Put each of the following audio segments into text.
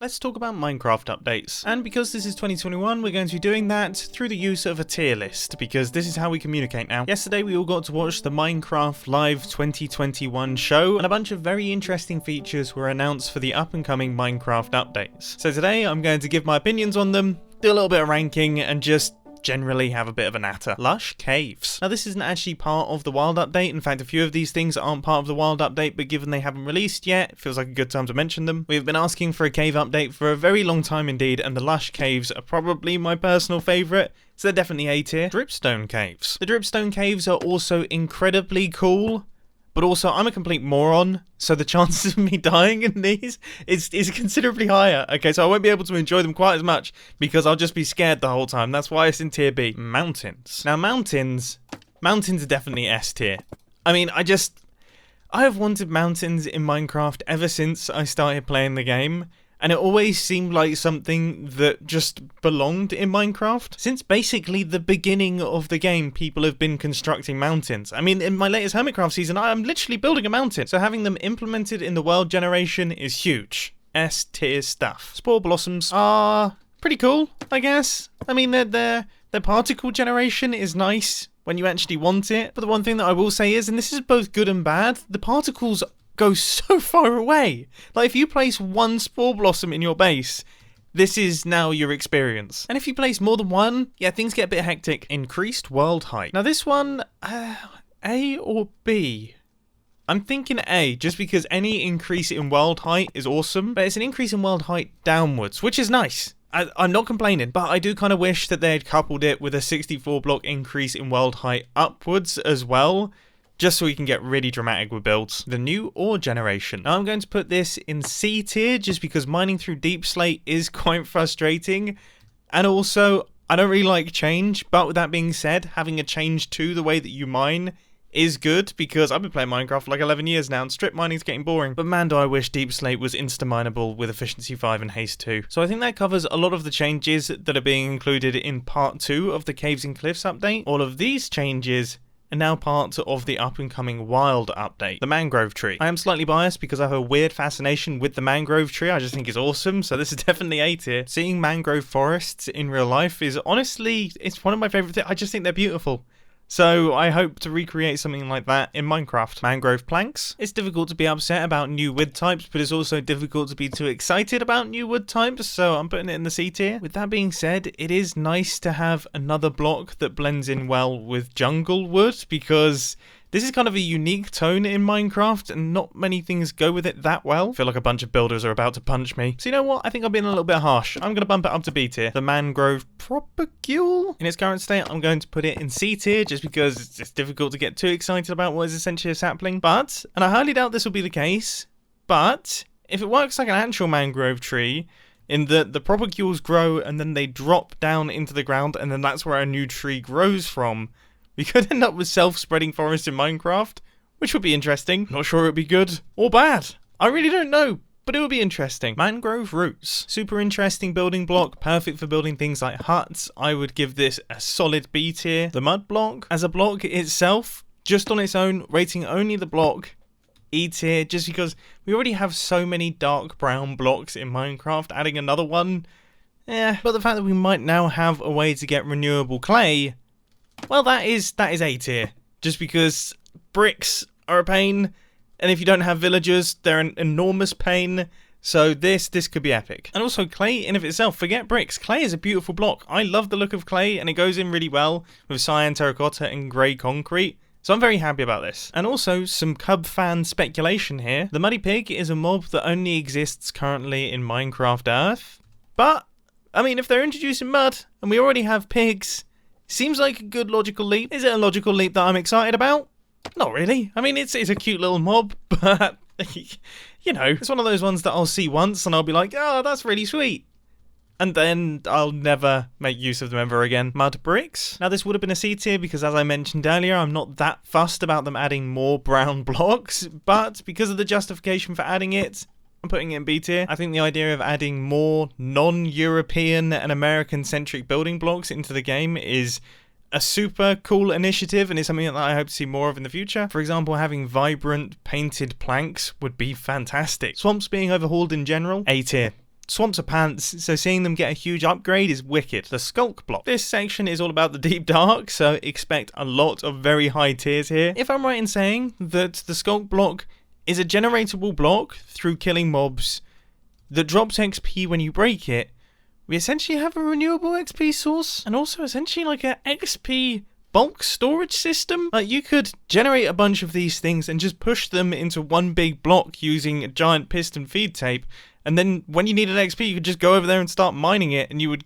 Let's talk about Minecraft updates. And because this is 2021, we're going to be doing that through the use of a tier list, because this is how we communicate now. Yesterday we all got to watch the Minecraft Live 2021 show, and a bunch of very interesting features were announced for the up-and-coming Minecraft updates. So today I'm going to give my opinions on them, do a little bit of ranking, and just generally have a bit of a natter. Lush caves. Now this isn't actually part of the wild update. In fact, a few of these things aren't part of the wild update, but given they haven't released yet, it feels like a good time to mention them. We've been asking for a cave update for a very long time indeed, and the lush caves are probably my personal favourite. So they're definitely A tier. Dripstone caves. The dripstone caves are also incredibly cool, but also I'm a complete moron, so the chances of me dying in these is considerably higher. Okay, so I won't be able to enjoy them quite as much because I'll just be scared the whole time. That's why it's in tier B. Mountains. Now mountains are definitely S tier. I mean, I have wanted mountains in Minecraft ever since I started playing the game. And it always seemed like something that just belonged in Minecraft. Since basically the beginning of the game, people have been constructing mountains. I mean, in my latest Hermitcraft season, I am literally building a mountain. So having them implemented in the world generation is huge. S tier stuff. Spore blossoms are pretty cool, I guess. I mean, their particle generation is nice when you actually want it. But the one thing that I will say is, and this is both good and bad, the particles go so far away. Like, if you place one spore blossom in your base, this is now your experience. And if you place more than one, yeah, things get a bit hectic. Increased world height. Now this one, A or B? I'm thinking A, just because any increase in world height is awesome, but it's an increase in world height downwards, which is nice. I'm not complaining, but I do kind of wish that they had coupled it with a 64 block increase in world height upwards as well, just so we can get really dramatic with builds. The new ore generation. Now I'm going to put this in C tier just because mining through deep slate is quite frustrating. And also, I don't really like change. But with that being said, having a change to the way that you mine is good, because I've been playing Minecraft for like 11 years now and strip mining's getting boring. But man, do I wish deep slate was insta-mineable with efficiency 5 and haste 2. So I think that covers a lot of the changes that are being included in part 2 of the Caves and Cliffs update. All of these changes and now part of the up-and-coming wild update, the mangrove tree. I am slightly biased because I have a weird fascination with the mangrove tree. I just think it's awesome, so this is definitely A tier. Seeing mangrove forests in real life is honestly, it's one of my favourite things. I just think they're beautiful. So I hope to recreate something like that in Minecraft. Mangrove planks. It's difficult to be upset about new wood types, but it's also difficult to be too excited about new wood types, so I'm putting it in the C tier. With that being said, it is nice to have another block that blends in well with jungle wood, because this is kind of a unique tone in Minecraft, and not many things go with it that well. I feel like a bunch of builders are about to punch me. So you know what? I think I've been a little bit harsh. I'm going to bump it up to B tier. The mangrove propagule. In its current state, I'm going to put it in C tier, just because it's difficult to get too excited about what is essentially a sapling. But, and I highly doubt this will be the case, but if it works like an actual mangrove tree, in that the propagules grow and then they drop down into the ground, and then that's where a new tree grows from, we could end up with self-spreading forests in Minecraft, which would be interesting. Not sure it would be good or bad. I really don't know, but it would be interesting. Mangrove roots. Super interesting building block, perfect for building things like huts. I would give this a solid B tier. The mud block, as a block itself, just on its own, rating only the block, E tier, just because we already have so many dark brown blocks in Minecraft. Adding another one, but the fact that we might now have a way to get renewable clay, well, that is A tier, just because bricks are a pain, and if you don't have villagers, they're an enormous pain, so this could be epic. And also clay in of itself, forget bricks, clay is a beautiful block. I love the look of clay, and it goes in really well with cyan, terracotta, and grey concrete, so I'm very happy about this. And also, some Cub fan speculation here. The Muddy Pig is a mob that only exists currently in Minecraft Earth, but, I mean, if they're introducing mud, and we already have pigs, seems like a good logical leap. Is it a logical leap that I'm excited about? Not really. I mean, it's a cute little mob, but, you know, it's one of those ones that I'll see once and I'll be like, oh, that's really sweet. And then I'll never make use of them ever again. Mud bricks. Now, this would have been a C tier because, as I mentioned earlier, I'm not that fussed about them adding more brown blocks, but because of the justification for adding it, I'm putting it in B tier. I think the idea of adding more non-European and American-centric building blocks into the game is a super cool initiative, and it's something that I hope to see more of in the future. For example, having vibrant painted planks would be fantastic. Swamps being overhauled in general, A tier. swamps are pants, so seeing them get a huge upgrade is wicked. The Skulk block. This section is all about the Deep Dark, so expect a lot of very high tiers here. If I'm right in saying that the Skulk block is a generatable block through killing mobs that drops XP when you break it, we essentially have a renewable XP source, and also essentially like a XP bulk storage system. Like, you could generate a bunch of these things and just push them into one big block using a giant piston feed tape, and then when you needed XP you could just go over there and start mining it and you would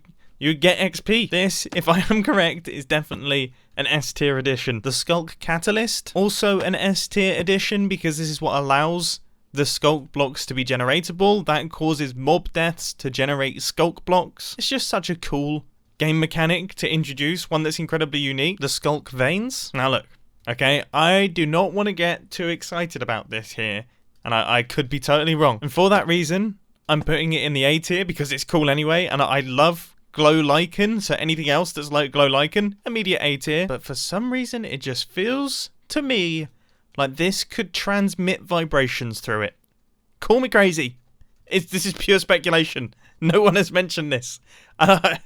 get XP. This, if I am correct, is definitely an S tier edition. The Skulk Catalyst, also an S tier edition, because this is what allows the Skulk blocks to be generatable. That causes mob deaths to generate Skulk blocks. It's just such a cool game mechanic to introduce, one that's incredibly unique. The Skulk Veins. Now look, okay, I do not want to get too excited about this here, and I could be totally wrong. And for that reason, I'm putting it in the A tier because it's cool anyway, and I love Glow Lichen, so anything else that's like Glow Lichen, immediate A tier. But for some reason, it just feels to me like this could transmit vibrations through it. Call me crazy. This is pure speculation. No one has mentioned this. But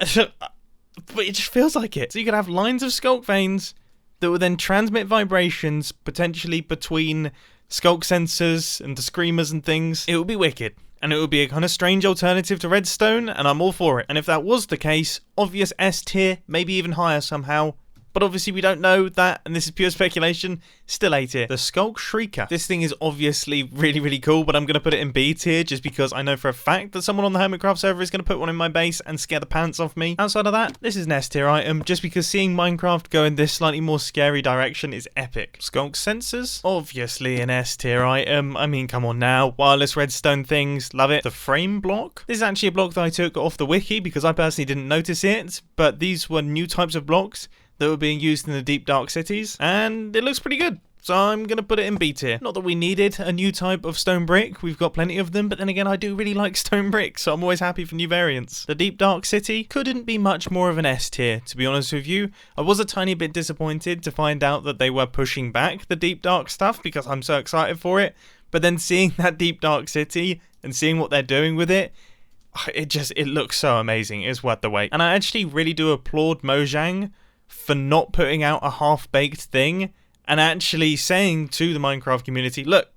it just feels like it. So you could have lines of Skulk Veins that would then transmit vibrations, potentially between Skulk sensors and the screamers and things. It would be wicked. And it would be a kind of strange alternative to Redstone, and I'm all for it. And if that was the case, obvious S tier, maybe even higher somehow. But obviously we don't know that, and this is pure speculation. Still A tier. The Skulk Shrieker. This thing is obviously really, really cool, but I'm going to put it in B tier just because I know for a fact that someone on the Hermitcraft server is going to put one in my base and scare the pants off me. Outside of that, this is an S tier item, just because seeing Minecraft go in this slightly more scary direction is epic. Skulk Sensors. Obviously an S tier item. I mean, come on now. Wireless redstone things. Love it. The Frame Block. This is actually a block that I took off the wiki because I personally didn't notice it, but these were new types of blocks that were being used in the Deep Dark cities, and it looks pretty good. So I'm going to put it in B tier. Not that we needed a new type of stone brick, we've got plenty of them, but then again I do really like stone brick, so I'm always happy for new variants. The Deep Dark City couldn't be much more of an S tier, to be honest with you. I was a tiny bit disappointed to find out that they were pushing back the Deep Dark stuff because I'm so excited for it, but then seeing that Deep Dark City and seeing what they're doing with it, it looks so amazing. It's worth the wait. And I actually really do applaud Mojang for not putting out a half-baked thing and actually saying to the Minecraft community, look,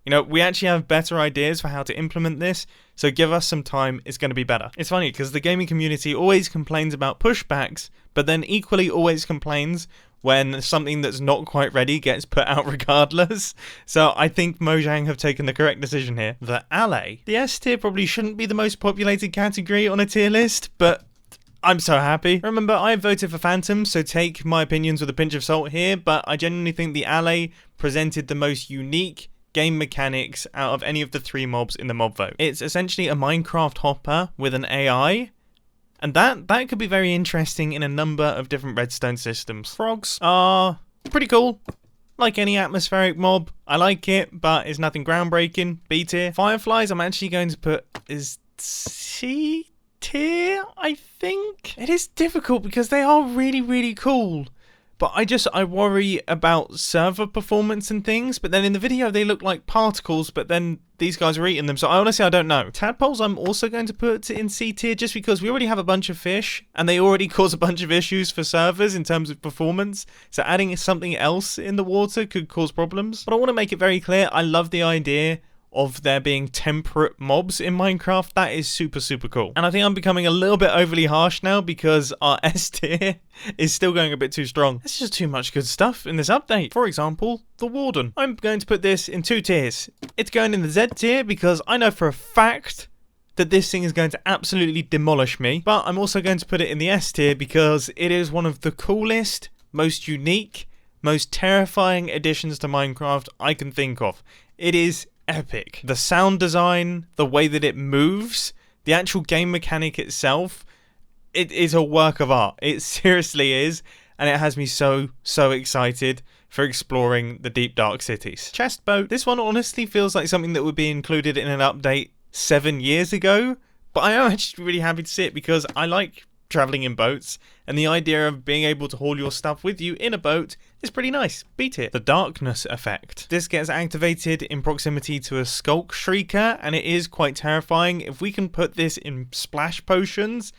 you know, we actually have better ideas for how to implement this, so give us some time, it's going to be better. It's funny because the gaming community always complains about pushbacks, but then equally always complains when something that's not quite ready gets put out regardless. So I think Mojang have taken the correct decision here. The Alley. The S tier probably shouldn't be the most populated category on a tier list, but I'm so happy. Remember, I voted for Phantom, so take my opinions with a pinch of salt here, but I genuinely think the Alley presented the most unique game mechanics out of any of the 3 mobs in the mob vote. It's essentially a Minecraft hopper with an AI, and that could be very interesting in a number of different redstone systems. Frogs are pretty cool. Like any atmospheric mob, I like it, but it's nothing groundbreaking. B tier. Fireflies, I'm actually going to put is C tier, I think. It is difficult because they are really, really cool. But I worry about server performance and things. But then in the video, they look like particles, but then these guys are eating them. So I don't know. Tadpoles, I'm also going to put in C tier just because we already have a bunch of fish and they already cause a bunch of issues for servers in terms of performance. So adding something else in the water could cause problems. But I want to make it very clear, I love the idea of there being temperate mobs in Minecraft. That is super, super cool. And I think I'm becoming a little bit overly harsh now because our S tier is still going a bit too strong. There's just too much good stuff in this update. For example, the Warden. I'm going to put this in 2 tiers. It's going in the Z tier because I know for a fact that this thing is going to absolutely demolish me. But I'm also going to put it in the S tier because it is one of the coolest, most unique, most terrifying additions to Minecraft I can think of. It is epic. The sound design, the way that it moves, the actual game mechanic itself, it is a work of art. It seriously is, and it has me so excited for exploring the Deep Dark cities. Chest boat. This one honestly feels like something that would be included in an update 7 years ago, but I am actually really happy to see it because I like traveling in boats, and the idea of being able to haul your stuff with you in a boat is pretty nice. Beat it. The darkness effect. This gets activated in proximity to a skulk shrieker, and it is quite terrifying. If we can put this in splash potions,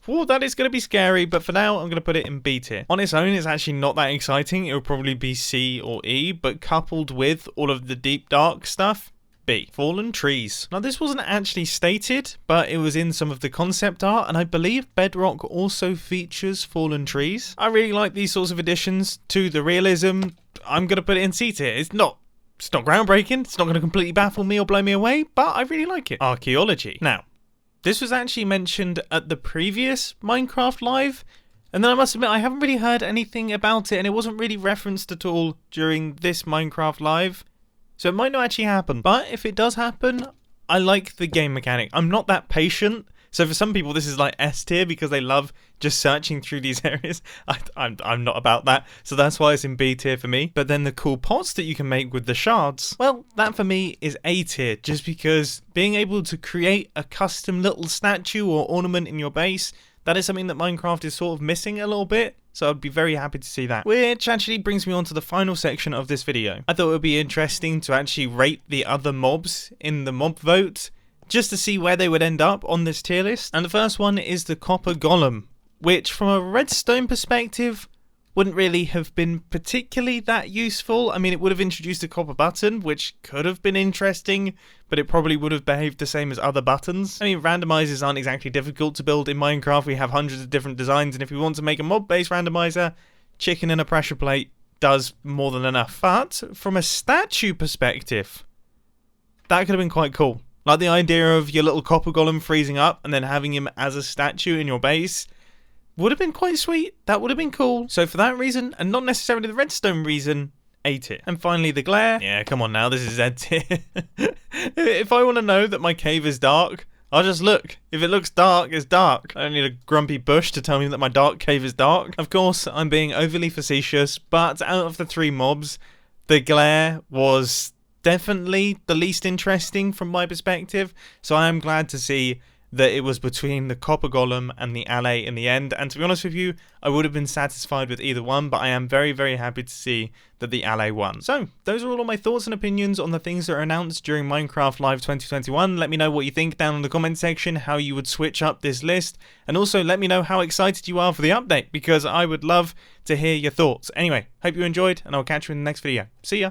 whoa, that is going to be scary, but for now I'm going to put it in B tier. On its own, it's actually not that exciting. It would probably be C or E, but coupled with all of the deep dark stuff, B. Fallen trees. Now this wasn't actually stated, but it was in some of the concept art, and I believe Bedrock also features fallen trees. I really like these sorts of additions to the realism. I'm going to put it in C tier. It's not groundbreaking. It's not going to completely baffle me or blow me away, but I really like it. Archaeology. Now, this was actually mentioned at the previous Minecraft Live, and then I must admit I haven't really heard anything about it, and it wasn't really referenced at all during this Minecraft Live. So it might not actually happen, but if it does happen, I like the game mechanic. I'm not that patient, so for some people this is like S tier because they love just searching through these areas. I'm not about that, so that's why it's in B tier for me. But then the cool pots that you can make with the shards, well, that for me is A tier, just because being able to create a custom little statue or ornament in your base, that is something that Minecraft is sort of missing a little bit. So I'd be very happy to see that. Which actually brings me on to the final section of this video. I thought it would be interesting to actually rate the other mobs in the mob vote, just to see where they would end up on this tier list. And the first one is the copper golem, which from a redstone perspective wouldn't really have been particularly that useful. I mean, it would have introduced a copper button, which could have been interesting, but it probably would have behaved the same as other buttons. I mean, randomizers aren't exactly difficult to build in Minecraft. We have hundreds of different designs, and if we want to make a mob-based randomizer, chicken and a pressure plate does more than enough. But from a statue perspective, that could have been quite cool. Like the idea of your little copper golem freezing up and then having him as a statue in your base would have been quite sweet. That would have been cool. So for that reason, and not necessarily the redstone reason, A tier. And finally the glare. Yeah, come on now, this is Z tier. If I want to know that my cave is dark, I'll just look. If it looks dark, it's dark. I don't need a grumpy bush to tell me that my dark cave is dark. Of course, I'm being overly facetious, but out of the three mobs, the glare was definitely the least interesting from my perspective. So I am glad to see that it was between the copper golem and the alley in the end, and to be honest with you, I would have been satisfied with either one, but I am very, very happy to see that the alley won. So, those are all of my thoughts and opinions on the things that are announced during Minecraft Live 2021. Let me know what you think down in the comment section, how you would switch up this list, and also let me know how excited you are for the update, because I would love to hear your thoughts. Anyway, hope you enjoyed, and I'll catch you in the next video. See ya!